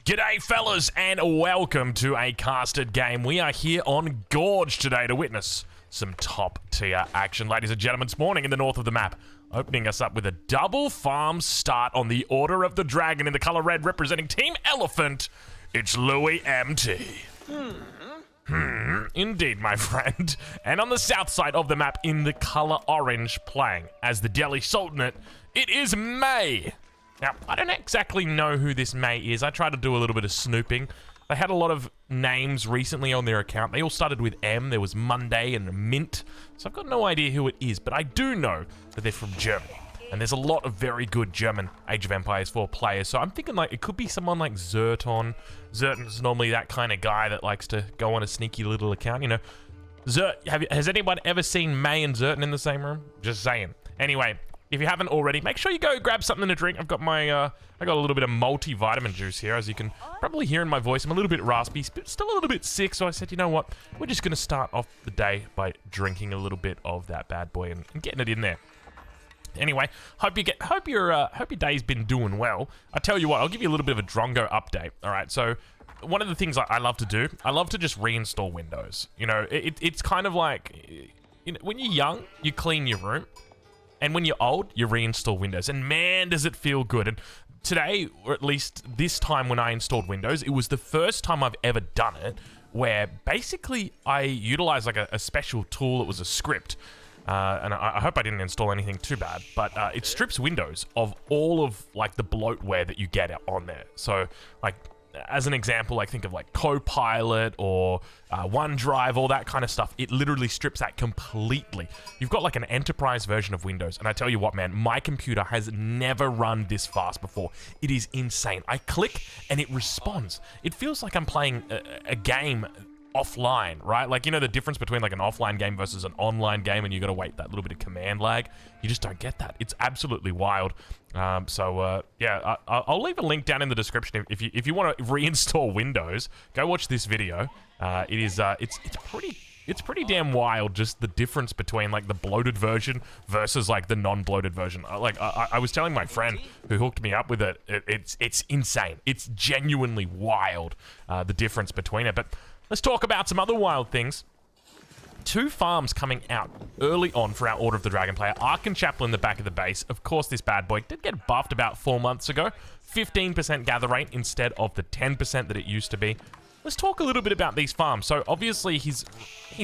G'day fellas and welcome to a casted game. We are here on Gorge today to witness some top tier action. Ladies and gentlemen, this morning in the north of the map, opening us up with a double farm start on the Order of the Dragon in the color red representing Team Elephant. It's Louis MT. Indeed, my friend. And on the south side of the map in the color orange playing as the Delhi Sultanate, it is May. Now, I don't exactly know who this May is. I tried to do a little bit of snooping. They had a lot of names recently on their account. They all started with M. There was Monday and Mint. So I've got no idea who it is, but I do know that they're from Germany. And there's a lot of very good German Age of Empires 4 players. So I'm thinking like it could be someone like Zerton. Zerton's normally that kind of guy that likes to go on a sneaky little account. You know, has anyone ever seen May and Zerton in the same room? Just saying. Anyway, if you haven't already, make sure you go grab something to drink. I've got my, I got a little bit of multivitamin juice here, as you can probably hear in my voice. I'm a little bit raspy, still a little bit sick, so I said, you know what? We're just gonna start off the day by drinking a little bit of that bad boy and getting it in there. Anyway, hope your day's been doing well. I tell you what, I'll give you a little bit of a Drongo update. All right, so one of the things I love to do, I love to just reinstall Windows. You know, it's kind of like, you know, when you're young, you clean your room. And when you're old, you reinstall Windows. And man, does it feel good. And today, or at least this time when I installed Windows, it was the first time I've ever done it where basically I utilized like a special tool. It was a script. And I hope I didn't install anything too bad. But it strips Windows of all of like the bloatware that you get on there. So like, as an example, like think of like Copilot or OneDrive, all that kind of stuff. It literally strips that completely. You've got like an enterprise version of Windows. And I tell you what, man, my computer has never run this fast before. It is insane. I click and it responds. It feels like I'm playing a game offline, right? Like, you know, the difference between like an offline game versus an online game, and you got to wait that little bit of command lag. You just don't get that. It's absolutely wild. Yeah, I'll leave a link down in the description if you want to reinstall Windows. Go watch this video. It's pretty damn wild, just the difference between like the bloated version versus like the non-bloated version. I was telling my friend who hooked me up with it, it's insane. It's genuinely wild, the difference between it. But let's talk about some other wild things. 2 farms coming out early on for our Order of the Dragon player. Ark and Chapel in the back of the base. Of course, this bad boy did get buffed about 4 months ago. 15% gather rate instead of the 10% that it used to be. Let's talk a little bit about these farms. So obviously he's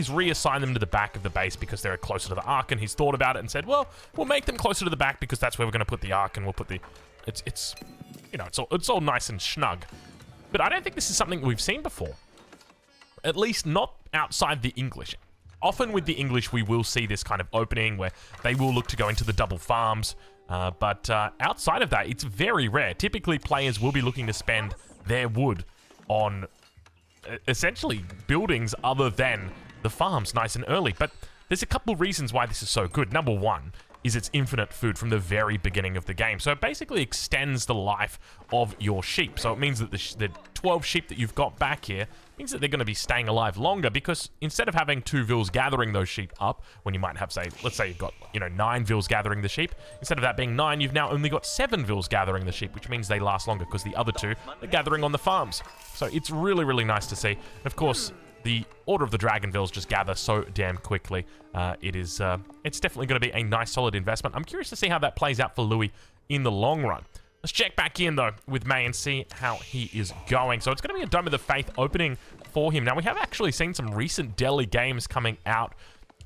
reassigned them to the back of the base because they're closer to the Ark, and he's thought about it and said, well, we'll make them closer to the back because that's where we're going to put the Ark, and we'll put the... It's you know, it's all nice and snug. But I don't think this is something we've seen before. At least not outside the English. Often with the English, we will see this kind of opening where they will look to go into the double farms. But outside of that, it's very rare. Typically, players will be looking to spend their wood on essentially buildings other than the farms nice and early. But there's a couple reasons why this is so good. Number one is it's infinite food from the very beginning of the game. So it basically extends the life of your sheep. So it means that the 12 sheep that you've got back here means that they're going to be staying alive longer, because instead of having 2 vills gathering those sheep up, when you might have, say, let's say you've got, you know, 9 vills gathering the sheep, instead of that being 9, you've now only got 7 vills gathering the sheep, which means they last longer because the other 2 are gathering on the farms. So it's really, really nice to see. And of course, the Order of the Dragon vills just gather so damn quickly. It's definitely going to be a nice, solid investment. I'm curious to see how that plays out for Louis in the long run. Let's check back in, though, with May and see how he is going. So it's going to be a Dome of the Faith opening for him. Now, we have actually seen some recent Delhi games coming out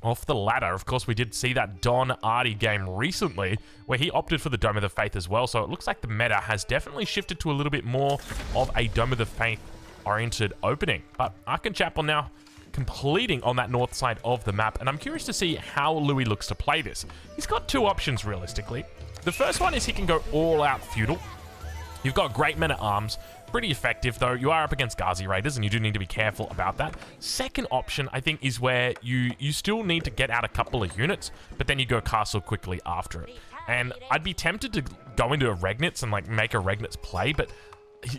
off the ladder. Of course, we did see that Don Artie game recently where he opted for the Dome of the Faith as well. So it looks like the meta has definitely shifted to a little bit more of a Dome of the Faith oriented opening. But Ark and Chapel now completing on that north side of the map, and I'm curious to see how Louis looks to play this. He's got 2 options realistically. The first one is he can go all out feudal. You've got great men at arms, pretty effective, though you are up against Ghazi Raiders and you do need to be careful about that. Second option, I think, is where you still need to get out a couple of units, but then you go castle quickly after it. And I'd be tempted to go into a Regnitz and like make a Regnitz play, but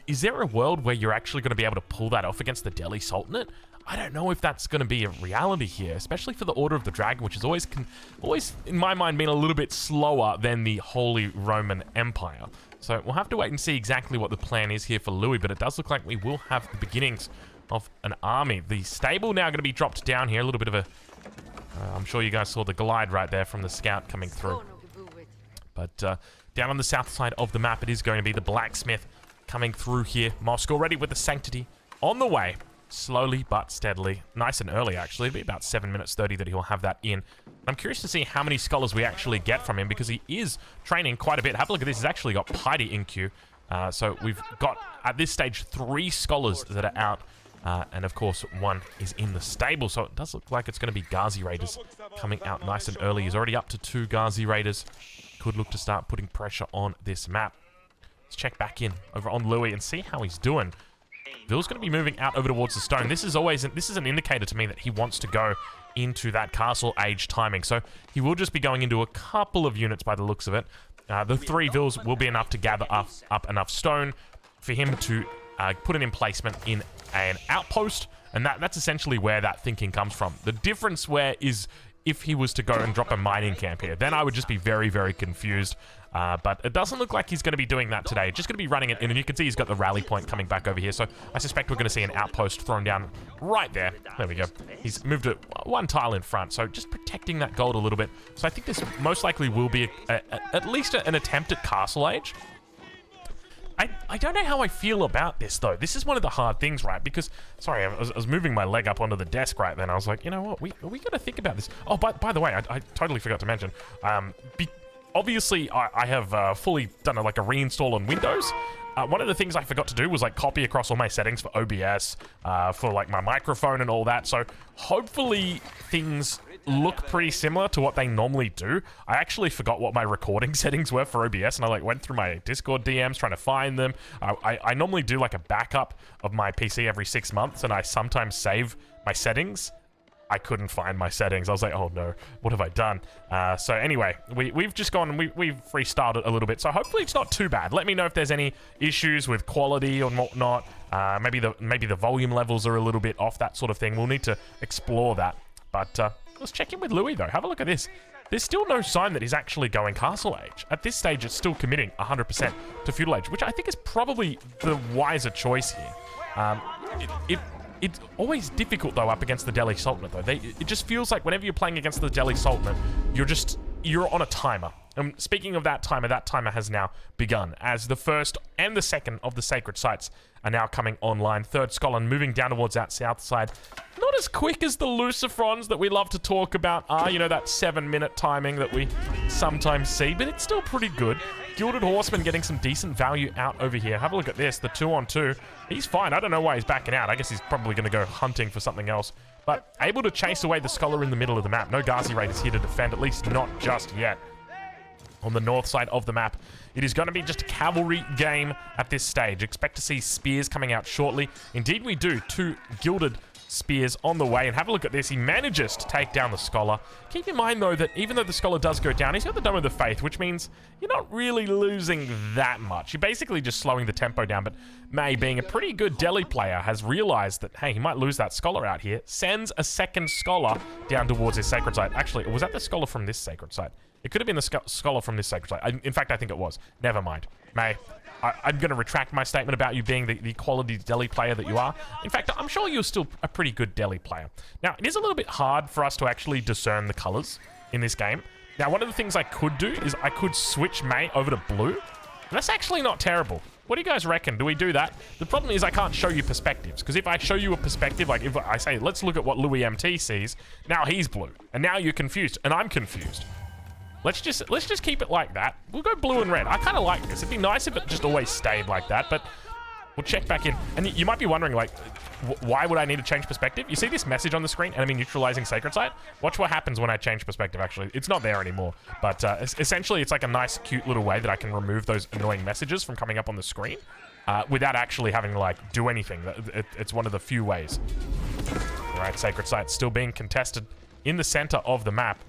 is there a world where you're actually going to be able to pull that off against the Delhi Sultanate? I don't know if that's going to be a reality here, especially for the Order of the Dragon, which has always, in my mind, been a little bit slower than the Holy Roman Empire. So we'll have to wait and see exactly what the plan is here for Louis, but it does look like we will have the beginnings of an army. The stable now going to be dropped down here, a little bit of a... I'm sure you guys saw the glide right there from the scout coming through. But down on the south side of the map, it is going to be the blacksmith coming through here. Mosque already with the sanctity on the way. Slowly but steadily. Nice and early, actually. It'll be about 7 minutes 30 that he'll have that in. I'm curious to see how many scholars we actually get from him, because he is training quite a bit. Have a look at this. He's actually got Piety in queue. So we've got, at this stage, 3 scholars that are out. And of course, 1 is in the stable. So it does look like it's going to be Ghazi Raiders coming out nice and early. He's already up to 2 Ghazi Raiders. Could look to start putting pressure on this map. Let's check back in over on Louis and see how he's doing. Ville's going to be moving out over towards the stone. This is an indicator to me that he wants to go into that castle age timing. So he will just be going into a couple of units by the looks of it. The 3 Villes will be enough to gather up enough stone for him to put an emplacement in an outpost. And that's essentially where that thinking comes from. The difference where is if he was to go and drop a mining camp here, then I would just be very, very confused. But it doesn't look like he's going to be doing that today. Just going to be running it in, and you can see he's got the rally point coming back over here. So I suspect we're going to see an outpost thrown down right there. There we go. He's moved it 1 tile in front, so just protecting that gold a little bit. So I think this most likely will be at least an attempt at castle age. I don't know how I feel about this, though. This is one of the hard things, right? Because, sorry, I was moving my leg up onto the desk right then. I was like, you know what? We got to think about this. Oh, by the way, I totally forgot to mention. Obviously, I have fully done a reinstall on Windows. One of the things I forgot to do was copy across all my settings for OBS, for my microphone and all that. So hopefully things look pretty similar to what they normally do. I actually forgot what my recording settings were for OBS, and I went through my Discord DMs trying to find them. I normally do a backup of my PC every 6 months, and I sometimes save my settings. I couldn't find my settings. I was like, oh no, what have I done? So anyway, we've just gone, we've restarted a little bit. So hopefully it's not too bad. Let me know if there's any issues with quality or whatnot. Maybe the volume levels are a little bit off, that sort of thing. We'll need to explore that. But let's check in with Louis though. Have a look at this. There's still no sign that he's actually going castle age. At this stage, it's still committing 100% to feudal age, which I think is probably the wiser choice here. It's always difficult, though, up against the Delhi Sultanate, though. It just feels like whenever you're playing against the Delhi Sultanate, you're on a timer. And speaking of that timer has now begun, as the first and the second of the sacred sites are now coming online. Third scholar moving down towards that south side. Not as quick as the Lucifrons that we love to talk about are, you know, that 7-minute timing that we sometimes see, but it's still pretty good. Gilded Horseman getting some decent value out over here. Have a look at this, the 2-on-2. He's fine. I don't know why he's backing out. I guess he's probably going to go hunting for something else. But able to chase away the scholar in the middle of the map. No Ghazi Raiders here to defend, at least not just yet. On the north side of the map, it is going to be just a cavalry game at this stage. Expect to see spears coming out shortly. Indeed we do. 2 gilded spears on the way, and have a look at this. He manages to take down the scholar. Keep in mind, though, that even though the scholar does go down, he's got the Dome of the Faith, which means you're not really losing that much. You're basically just slowing the tempo down, but May, being a pretty good Delhi player, has realized that, hey, he might lose that scholar out here, sends a second scholar down towards his sacred site. Actually, was that the scholar from this sacred site? It could have been the scholar from this sacred site. In fact, I think it was. Never mind. May, I'm going to retract my statement about you being the quality Delhi player that you are. In fact, I'm sure you're still a pretty good Delhi player. Now, it is a little bit hard for us to actually discern the colors in this game. Now, one of the things I could do is I could switch May over to blue. That's actually not terrible. What do you guys reckon? Do we do that? The problem is I can't show you perspectives, because if I show you a perspective, like if I say, let's look at what Louis MT sees, now he's blue, and now you're confused, and I'm confused. Let's just keep it like that. We'll go blue and red. I kind of like this. It'd be nice if it just always stayed like that, but we'll check back in. And you might be wondering, like, why would I need to change perspective? You see this message on the screen, enemy neutralizing sacred site? Watch what happens when I change perspective, actually. It's not there anymore. But essentially, it's like a nice, cute little way that I can remove those annoying messages from coming up on the screen without actually having to, like, do anything. It's one of the few ways. All right, sacred site still being contested in the center of the map.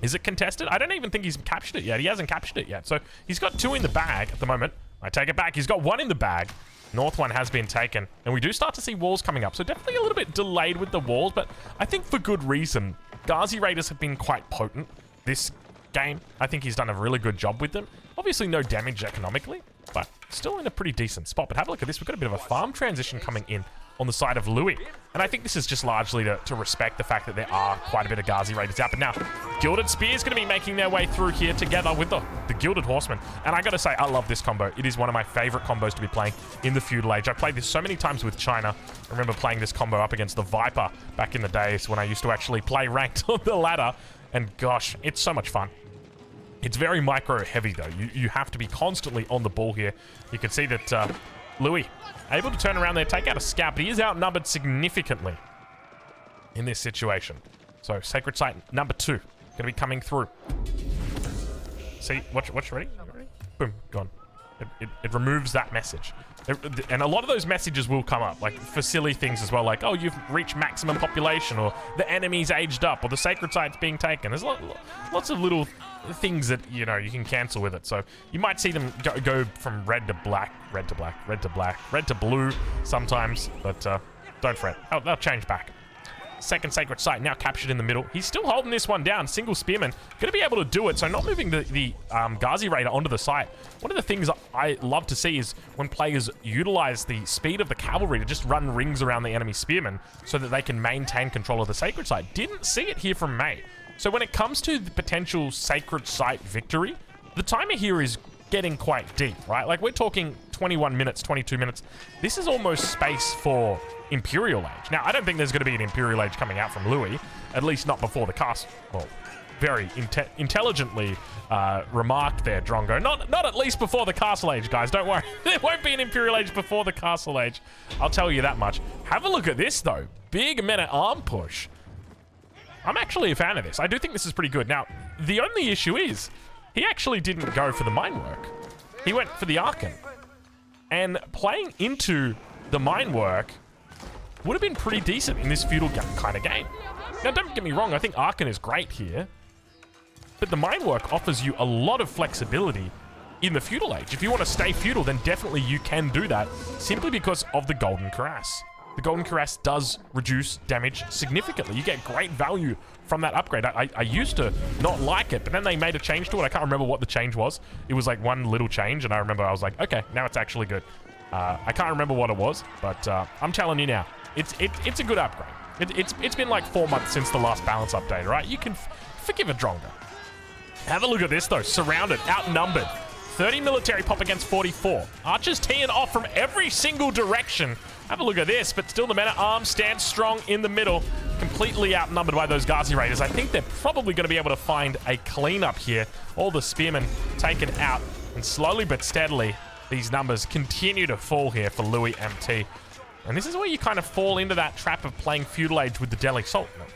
Is it contested? I don't even think he's captured it yet. He hasn't captured it yet. So he's got 2 in the bag at the moment. I take it back. He's got one in the bag. North one has been taken. And we do start to see walls coming up. So definitely a little bit delayed with the walls, but I think for good reason. Ghazi Raiders have been quite potent this game. I think he's done a really good job with them. Obviously no damage economically, but still in a pretty decent spot. But have a look at this. We've got a bit of a farm transition coming in on the side of Louis. And I think this is just largely to respect the fact that there are quite a bit of Ghazi Raiders out. But now, Gilded Spear's going to be making their way through here together with the Gilded Horsemen. And I got to say, I love this combo. It is one of my favorite combos to be playing in the Feudal Age. I played this so many times with China. I remember playing this combo up against the Viper back in the days when I used to actually play ranked on the ladder. And gosh, it's so much fun. It's very micro heavy though. You have to be constantly on the ball here. You can see that Louis able to turn around there, take out a scout, but he is outnumbered significantly in this situation. So Sacred Site number 2 going to be coming through. See, watch, ready? Boom, gone. It removes that message. And a lot of those messages will come up, like for silly things as well, like, oh, you've reached maximum population, or the enemy's aged up, or the Sacred Site's being taken. There's lots of little things that, you know, you can cancel with it. So you might see them go from red to black, red to black, red to black, red to blue sometimes, but don't fret. They'll change back. Second Sacred Site now captured in the middle. He's still holding this one down. Single Spearman. Going to be able to do it. So not moving the Ghazi Raider onto the site. One of the things I love to see is when players utilize the speed of the cavalry to just run rings around the enemy spearmen so that they can maintain control of the Sacred Site. Didn't see it here from May. So when it comes to the potential Sacred Site victory, the timer here is getting quite deep, right? Like we're talking 21 minutes, 22 minutes. This is almost space for Imperial Age. Now, I don't think there's going to be an Imperial Age coming out from Louis, at least not before the castle. Well, very intelligently remarked there, Drongo. Not at least before the Castle Age, guys. Don't worry. There won't be an Imperial Age before the Castle Age. I'll tell you that much. Have a look at this, though. Big men-at-arm push. I'm actually a fan of this. I do think this is pretty good. Now, the only issue is he actually didn't go for the mine work. He went for the Archon. And playing into the mine work would have been pretty decent in this feudal kind of game. Now, don't get me wrong. I think Archon is great here. But the mine work offers you a lot of flexibility in the feudal age. If you want to stay feudal, then definitely you can do that simply because of the Golden Cuirass. The Golden Cuirass does reduce damage significantly. You get great value from that upgrade. I used to not like it, but then they made a change to it. I can't remember what the change was. It was like one little change, and I remember I was like, okay, now it's actually good. I can't remember what it was, but I'm telling you now, it's a good upgrade. It's been like 4 months since the last balance update, right? You can forgive a Drongo. Have a look at this, though. Surrounded, outnumbered. 30 military pop against 44. Archers teeing off from every single direction. Have a look at this, but still the men-at-arms stand strong in the middle. Completely outnumbered by those Ghazi Raiders. I think they're probably going to be able to find a cleanup here. All the spearmen taken out. And slowly but steadily, these numbers continue to fall here for Louis MT. And this is where you kind of fall into that trap of playing Feudal Age with the Delhi Sultanate.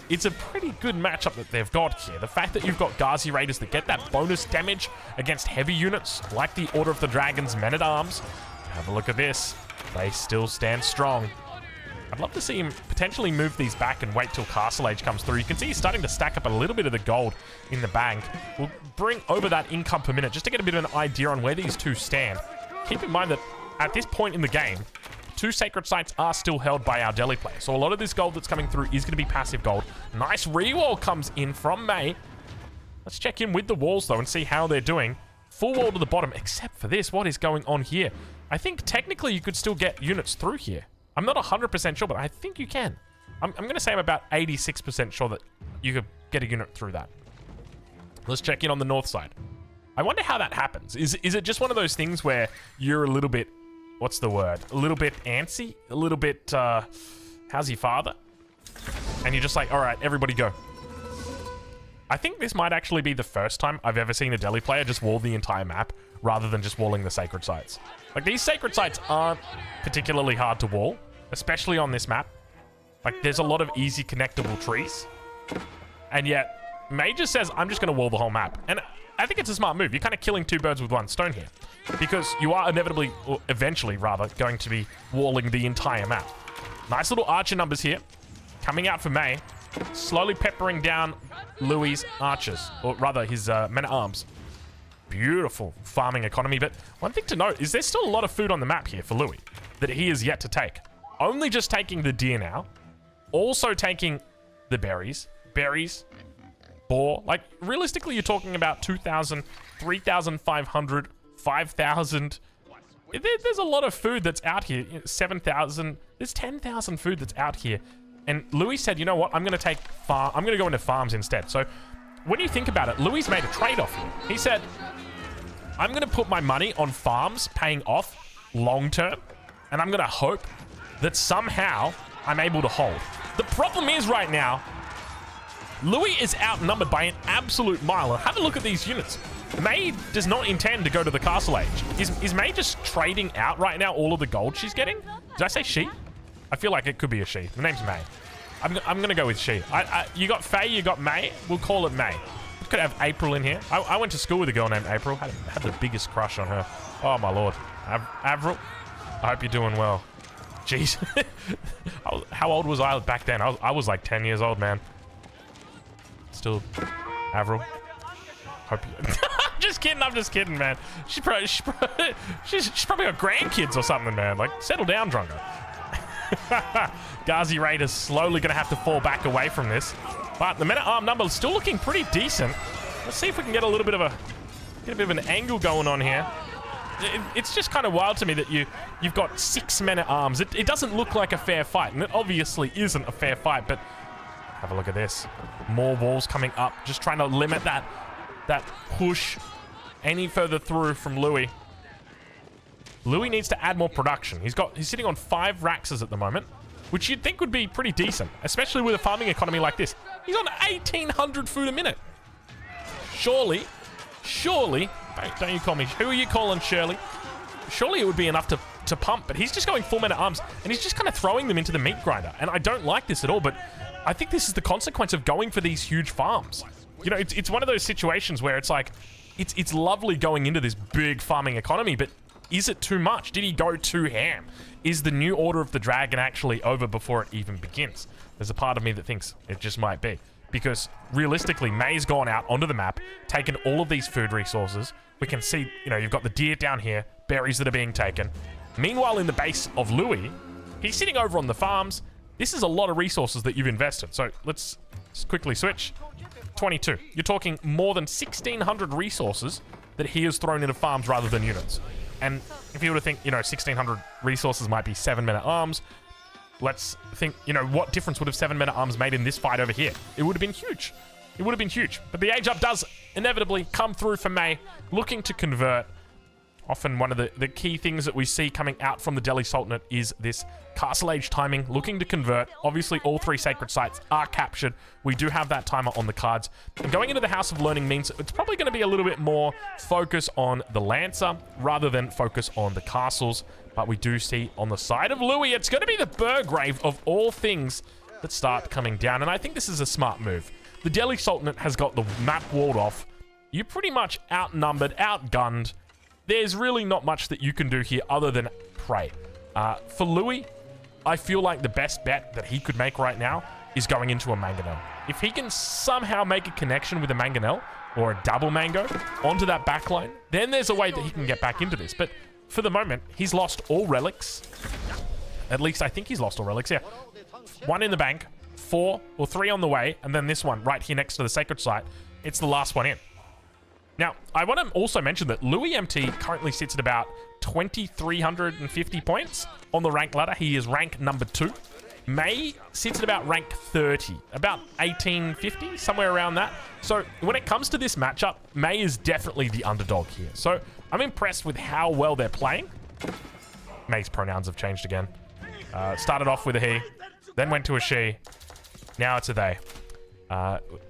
It's a pretty good matchup that they've got here. The fact that you've got Ghazi Raiders that get that bonus damage against heavy units like the Order of the Dragon's Men-at-Arms. Have a look at this. They still stand strong. I'd love to see him potentially move these back and wait till Castle Age comes through. You can see he's starting to stack up a little bit of the gold in the bank. We'll bring over that income per minute just to get a bit of an idea on where these two stand. Keep in mind that at this point in the game, 2 sacred sites are still held by our Delhi player. So a lot of this gold that's coming through is going to be passive gold. Nice rewall comes in from May. Let's check in with the walls, though, and see how they're doing. Full wall to the bottom, except for this. What is going on here? I think technically you could still get units through here. I'm not 100% sure, but I think you can. I'm going to say I'm about 86% sure that you could get a unit through that. Let's check in on the north side. I wonder how that happens. Is it just one of those things where you're a little bit... What's the word? A little bit antsy? A little bit, how's your father? And you're just like, all right, everybody go. I think this might actually be the first time I've ever seen a Delhi player just wall the entire map rather than just walling the sacred sites. Like, these sacred sites aren't particularly hard to wall, especially on this map. Like, there's a lot of easy connectable trees. And yet, May just says, I'm just going to wall the whole map. And I think it's a smart move. You're kind of killing 2 birds with 1 stone here. Because you are inevitably, or eventually rather, going to be walling the entire map. Nice little archer numbers here. Coming out for May. Slowly peppering down Louis' archers. Or rather, his men-at-arms. beautiful farming economy. But one thing to note is there's still a lot of food on the map here for Louis that he is yet to take. Only just taking the deer now. Also taking the berries. Boar. Like, realistically, you're talking about 2,000, 3,500, 5,000. There's a lot of food that's out here. 7,000. There's 10,000 food that's out here. And Louis said, you know what? I'm going to go into farms instead. So when you think about it, Louis made a trade-off here. He said, I'm going to put my money on farms paying off long-term. And I'm going to hope that somehow I'm able to hold. The problem is right now, Louis is outnumbered by an absolute mile. And have a look at these units. May does not intend to go to the Castle Age. Is May just trading out right now all of the gold she's getting? Did I say she? I feel like it could be a she. The name's May. I'm going to go with she. You got Faye, you got May. We'll call it May. We could have April in here. I went to school with a girl named April. Had the biggest crush on her. Oh, my Lord. Avril, I hope you're doing well. Jeez. How old was I back then? I was like 10 years old, man. Still, Avril. Hope you... I'm just kidding, man. She's probably got grandkids or something, man. Like, settle down, Drongo. Ghazi Raiders slowly going to have to fall back away from this. But the men-at-arm number is still looking pretty decent. Let's see if we can get a little bit of an angle going on here. It's just kind of wild to me that you've got 6 men-at-arms. It doesn't look like a fair fight, and it obviously isn't a fair fight, but have a look at this. More walls coming up, just trying to limit that push any further through from Louis. Louis needs to add more production. He's sitting on 5 Raxes at the moment, which you'd think would be pretty decent, especially with a farming economy like this. He's on 1,800 food a minute. Surely, don't you call me, who are you calling Shirley? Surely it would be enough to pump, but he's just going full men-at-arms, and he's just kind of throwing them into the meat grinder. And I don't like this at all, but I think this is the consequence of going for these huge farms. You know, it's one of those situations where it's like, it's lovely going into this big farming economy, but is it too much? Did he go too ham? Is the new Order of the Dragon actually over before it even begins? There's a part of me that thinks it just might be. Because realistically, May's gone out onto the map, taken all of these food resources. We can see, you know, you've got the deer down here, berries that are being taken. Meanwhile, in the base of Louis, he's sitting over on the farms. This is a lot of resources that you've invested. So let's quickly switch. 22. You're talking more than 1,600 resources that he has thrown into farms rather than units. And if you were to think, you know, 1,600 resources might be 7 men-at-arms, let's think, you know, what difference would have 7 men-at-arms made in this fight over here? It would have been huge. It would have been huge. But the age up does inevitably come through for May, looking to convert. Often one of the key things that we see coming out from the Delhi Sultanate is this Castle Age timing, looking to convert. Obviously, all 3 sacred sites are captured. We do have that timer on the cards. And going into the House of Learning means it's probably going to be a little bit more focus on the Lancer rather than focus on the castles. But we do see on the side of Louis, it's going to be the Burgrave of all things that start coming down. And I think this is a smart move. The Delhi Sultanate has got the map walled off. You're pretty much outnumbered, outgunned. There's really not much that you can do here other than pray. For Louis, I feel like the best bet that he could make right now is going into a Mangonel. If he can somehow make a connection with a Mangonel or a double Mango onto that backline, then there's a way that he can get back into this. But for the moment, he's lost all relics. At least I think he's lost all relics. Yeah. 1 in the bank, 4 or 3 on the way, and then this one right here next to the sacred site. It's the last one in. Now, I want to also mention that Louis MT currently sits at about 2,350 points on the rank ladder. He is rank number 2. May sits at about rank 30, about 1,850, somewhere around that. So when it comes to this matchup, May is definitely the underdog here. So I'm impressed with how well they're playing. May's pronouns have changed again. Started off with a he, then went to a she. Now it's a they.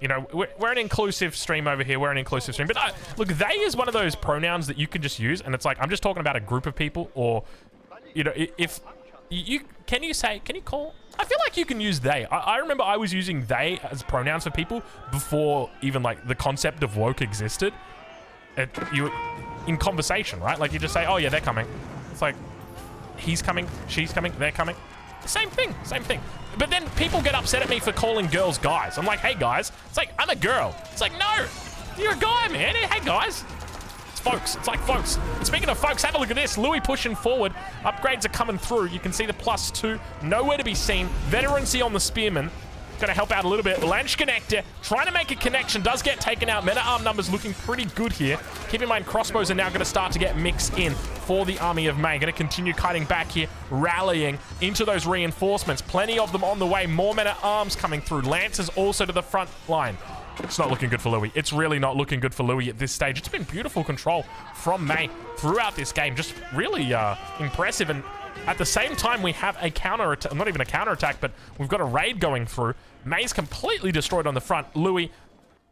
You know, we're an inclusive stream over here. We're an inclusive stream. But look, they is one of those pronouns that you can just use. And it's like, I'm just talking about a group of people. Or, you know, if you can you call? I feel like you can use they. I remember I was using they as pronouns for people before even like the concept of woke existed. You in conversation, right? Like you just say, oh yeah, they're coming. It's like, he's coming, she's coming, they're coming. Same thing. But then people get upset at me for calling girls guys. I'm like, hey guys. It's like, I'm a girl. It's like, no, you're a guy, man. Hey guys. folks. It's like folks. Speaking of folks, have a look at this. Louis pushing forward. Upgrades are coming through. You can see the +2. Nowhere to be seen. Veterancy on the Spearman. Going to help out a little bit. Launch connector. Trying to make a connection. Does get taken out. Men-at-arm numbers looking pretty good here. Keep in mind, crossbows are now going to start to get mixed in for the army of May. Going to continue kiting back here. Rallying into those reinforcements. Plenty of them on the way. More men-at-arms coming through. Lancers also to the front line. It's not looking good for Louis. It's really not looking good for Louis at this stage. It's been beautiful control from May throughout this game. Just really impressive. And at the same time, we have a counter-attack. Not even a counter-attack, but we've got a raid going through. May's completely destroyed on the front. Louis,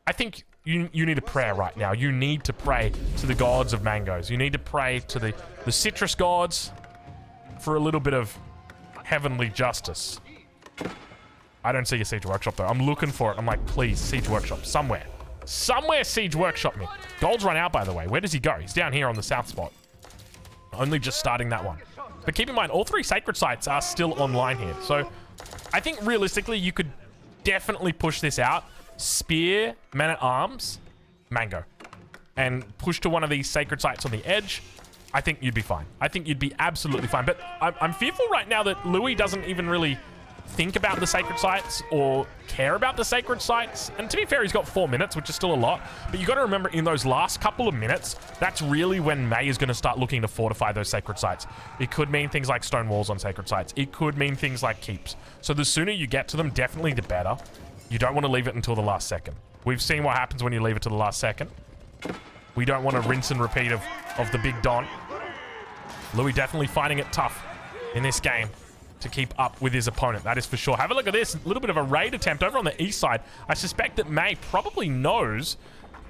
I think you need a prayer right now. You need to pray to the gods of mangoes. You need to pray to the citrus gods for a little bit of heavenly justice. I don't see a Siege Workshop, though. I'm looking for it. I'm like, please, Siege Workshop. Somewhere. Somewhere Siege Workshop me. Gold's run out, by the way. Where does he go? He's down here on the south spot. Only just starting that one. But keep in mind, all 3 sacred sites are still online here. So I think realistically, you could definitely push this out. Spear, men-at-arms, mango. And push to one of these sacred sites on the edge. I think you'd be fine. I think you'd be absolutely fine. But I'm fearful right now that Louis doesn't even really think about the sacred sites or care about the sacred sites. And to be fair, he's got 4 minutes, which is still a lot. But you got to remember, in those last couple of minutes, that's really when May is going to start looking to fortify those sacred sites. It could mean things like stone walls on sacred sites. It could mean things like keeps. So the sooner you get to them, definitely the better. You don't want to leave it until the last second. We've seen what happens when you leave it to the last second. We don't want to rinse and repeat of the Big Don. Louis definitely finding it tough in this game to keep up with his opponent, that is for sure. Have a look at this. A little bit of a raid attempt over on the east side. I suspect that May probably knows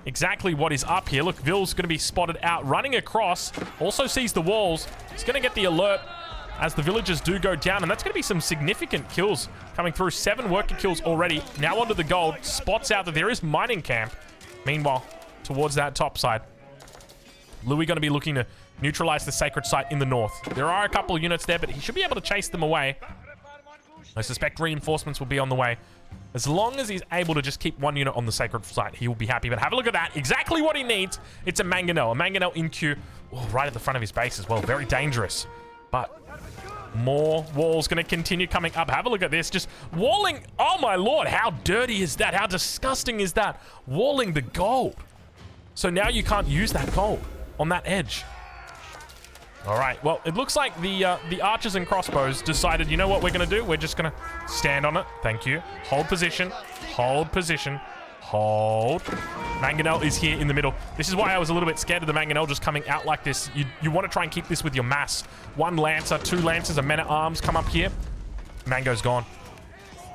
exactly what is up here. Look, Ville's going to be spotted out, running across. Also sees the walls. He's going to get the alert as the villagers do go down, and that's going to be some significant kills coming through. 7 worker kills already. Now onto the gold. Spots out that there is mining camp. Meanwhile, towards that top side, Louis going to be looking to neutralize the sacred site in the north. There are a couple of units there, but he should be able to chase them away. I suspect reinforcements will be on the way. As long as he's able to just keep 1 unit on the sacred site, he will be happy. But have a look at that. Exactly what he needs. It's a mangonel. A mangonel in queue. Oh, right at the front of his base as well. Very dangerous. But more walls going to continue coming up. Have a look at this. Just walling. Oh, my lord. How dirty is that? How disgusting is that? Walling the gold. So now you can't use that gold on that edge. All right, well, it looks like the archers and crossbows decided, you know what we're going to do? We're just going to stand on it. Thank you. Hold position. Hold position. Hold. Mangonel is here in the middle. This is why I was a little bit scared of the Mangonel just coming out like this. You want to try and keep this with your mass. 1 lancer, 2 lancers, a men-at-arms come up here. Mango's gone.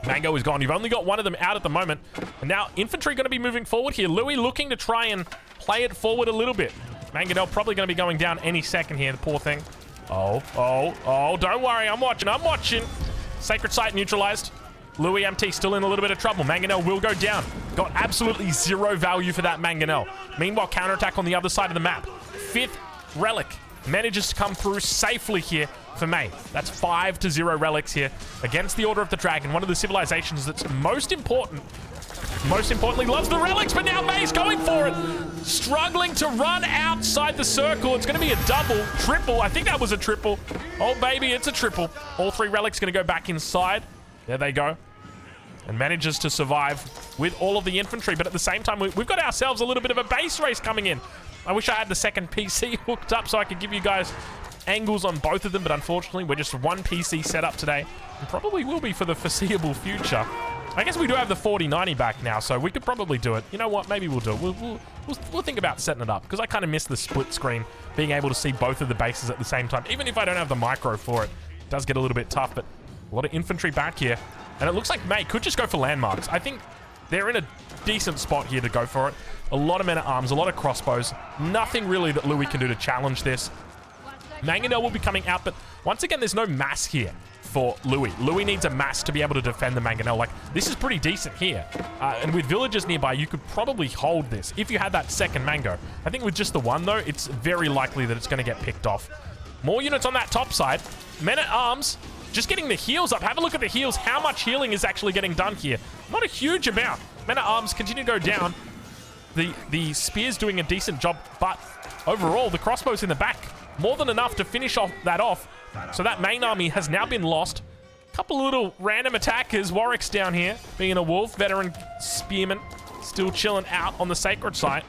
Mango is gone. You've only got 1 of them out at the moment. And now infantry going to be moving forward here. Louis looking to try and play it forward a little bit. Mangonel probably going to be going down any second here, the poor thing. Oh, don't worry. I'm watching. Sacred site neutralized. Louis MT still in a little bit of trouble. Mangonel will go down. Got absolutely 0 value for that Mangonel. Meanwhile, counterattack on the other side of the map. 5th relic manages to come through safely here for May. That's 5-0 relics here against the Order of the Dragon, one of the civilizations that's most importantly loves the relics, but now May's going for it. Struggling to run outside the circle. It's going to be a double, triple. I think that was a triple. Oh, baby, it's a triple. All 3 relics going to go back inside. There they go. And manages to survive with all of the infantry. But at the same time, we've got ourselves a little bit of a base race coming in. I wish I had the second PC hooked up so I could give you guys angles on both of them. But unfortunately, we're just 1 PC set up today. And probably will be for the foreseeable future. I guess we do have the 4090 back now, so we could probably do it. You know what? Maybe we'll do it. We'll think about setting it up, because I kind of miss the split screen, being able to see both of the bases at the same time. Even if I don't have the micro for it, it does get a little bit tough, but a lot of infantry back here. And it looks like May could just go for landmarks. I think they're in a decent spot here to go for it. A lot of men-at-arms, a lot of crossbows. Nothing really that Louis can do to challenge this. Mangonel will be coming out, but once again, there's no mass here for Louis. Louis needs a mass to be able to defend the Mangonel. Like, this is pretty decent here. And with villagers nearby, you could probably hold this if you had that second mango. I think with just the 1, though, it's very likely that it's going to get picked off. More units on that top side. Men-at-arms just getting the heals up. Have a look at the heals. How much healing is actually getting done here? Not a huge amount. Men-at-arms continue to go down. The spear's doing a decent job, but overall, the crossbows in the back, more than enough to finish that off. So that main army has now been lost. Couple of little random attackers. Warwick's down here, being a wolf, veteran spearman, still chilling out on the sacred site.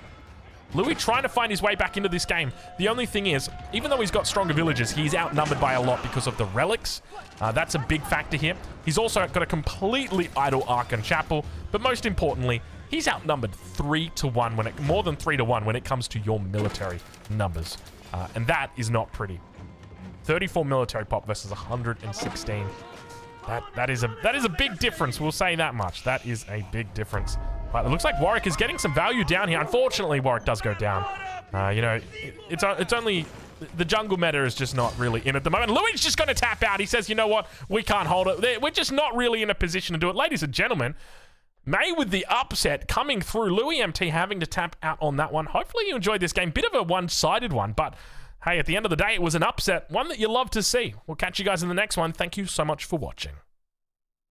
Louis trying to find his way back into this game. The only thing is, even though he's got stronger villagers, he's outnumbered by a lot because of the relics. That's a big factor here. He's also got a completely idle Archon Chapel, but most importantly, he's outnumbered 3 to 1 more than 3 to 1 when it comes to your military numbers. And that is not pretty. 34 military pop versus 116. That is a big difference. We'll say that much. That is a big difference. But it looks like Warwick is getting some value down here. Unfortunately, Warwick does go down. You know, it's only the jungle meta is just not really in at the moment. Louis is just going to tap out. He says, you know what? We can't hold it. We're just not really in a position to do it. Ladies and gentlemen, May with the upset coming through. Louis MT having to tap out on that one. Hopefully you enjoyed this game. Bit of a one-sided one, but hey, at the end of the day, it was an upset. One that you love to see. We'll catch you guys in the next one. Thank you so much for watching.